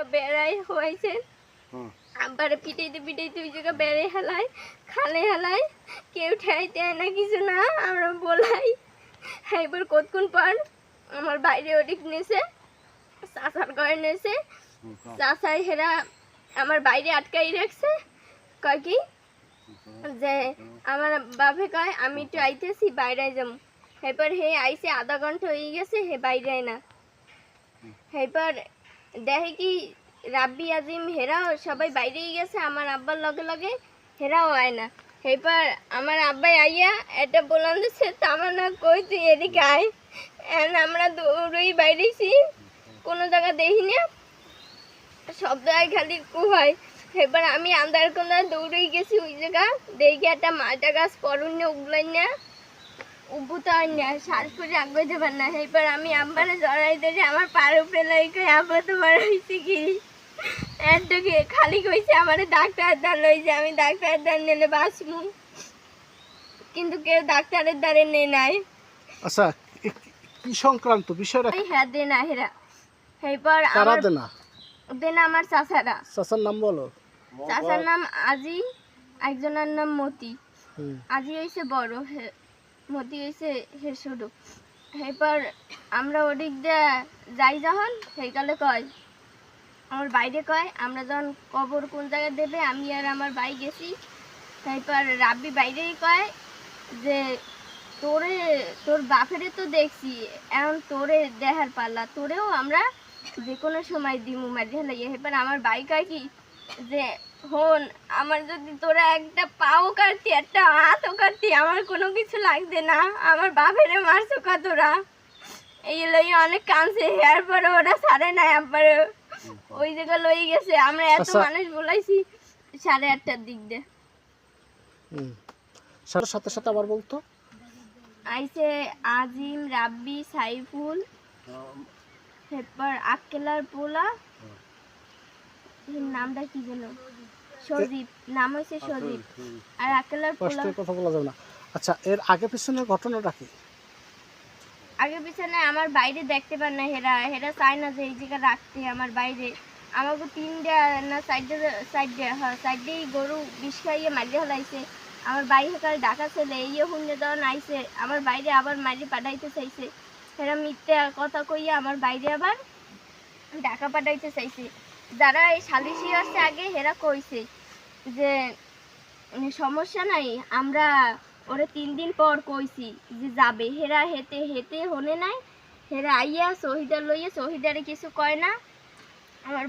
জায়গা বেড়াই হয়েছে আব্বারে পিটাইতে পিটাইতে ওই জায়গা বেড়ে হেলায় খালে হেলায় কেউ ঠেয়াইতে না কিছু না আমরা বলাই এবার কতক্ষণ পর আমার বাইরে ওদিক নিয়েছে চাচার ঘরে নিয়েছে চাচাই হেরা আমার বাইরে আটকাই রাখছে কয় কি যে আমার বাপে কয় আমি একটু আইতেছি বাইরে যাবো এরপর হে আইসে আধা ঘন্টা হয়ে গেছে হে বাইরে না এরপর দেখে কি রাব্বি আজিম হেরাও সবাই বাইরেই গেছে আমার আব্বার লগে লগে হেরাও আয় না এরপর আমার আব্বাই আইয়া এটা বললাম যে সে তামান্না কই তুই এদিকে আয় আমরা দৌড়ই বাইরেছি কোনো জায়গা দেখি না সব জায়গায় খালি কুহায় এবার আমি আন্দার কোনা দৌড়েই গেছি ওই জায়গা দেখি একটা মালটা গাছ পরন্য উগলাই না উবুতে হয় না শ্বাস করে আগে যাবার না এবার আমি আব্বারে জড়াই দিয়ে আমার পার উপরে লাগে আব্বা তোমার হয়েছে কি একটাকে খালি কইছে আমার ডাক্তার দ্বার লইছে আমি ডাক্তার দ্বার নিলে বাঁচবো কিন্তু কেউ ডাক্তারের দ্বারে নেই নাই আচ্ছা কি সংক্রান্ত বিষয়টা হ্যাঁ দে না হেরা এরপর কারা দেনা দেনা আমার চাচারা চাচার নাম বলো চাচার নাম আজি একজনের নাম মতি আজি হয়েছে বড় মতি হয়েছে হে ছোট এরপর আমরা ওদিক দিয়ে যাই যখন সেইকালে কয় আমার বাইরে কয় আমরা যখন কবর কোন জায়গায় দেবে আমি আর আমার ভাই গেছি তারপর রাব্বি বাইরেই কয় যে তোর বাপেরে তো দেখছি এখন তোরে দেখার পাল্লা তোরেও আমরা যে কোনো সময় দিমু মাঝে লাগে এবার আমার ভাই কয় কি যে হন আমার যদি তোরা একটা পাও কাটতি একটা হাতও কাটতি আমার কোনো কিছু লাগবে না আমার বাপেরে মারছো তোরা এই লই অনেক কাঁদছে এরপরে ওরা ছাড়ে নাই আবার ওই জায়গা লই গেছে আমরা এত মানুষ বলাইছি 8:30টার দিক দিয়ে সাথে সাথে আবার বলতো আইছে আজিম রাব্বি সাইফুল এরপর আক্কেলার পোলা নামটা কি যেন সজীব নাম হয়েছে সজীব আর আক্কেলার পোলা কথা বলা যাবে না আচ্ছা এর আগে পিছনের ঘটনাটা কি আগে পিছনে আমার বাইরে দেখতে পার না হেরা চায় না যে এই জায়গা রাখতে আমার বাইরে আমাকে 3টা না সাইডেই গরু বিষ খাইয়ে মারিয়ে হলাইছে আমার বাই হেকাল ডাকা ছেলে এই হুন্ডে দেওয়া নাইছে আমার বাইরে আবার মারি পাঠাইতে চাইছে হেরা মিথ্যা কথা কইয়া আমার বাইরে আবার ডাকা পাঠাইতে চাইছে যারা এই সালিশি আসছে আগে হেরা কইছে যে সমস্যা নাই আমরা ওরে 3 দিন পর কইছি যে যাবে হেরা হেতে হেতে হনে নাই হেরা আইয়া শহীদার লইয়া শহীদারে কিছু কয় না আমার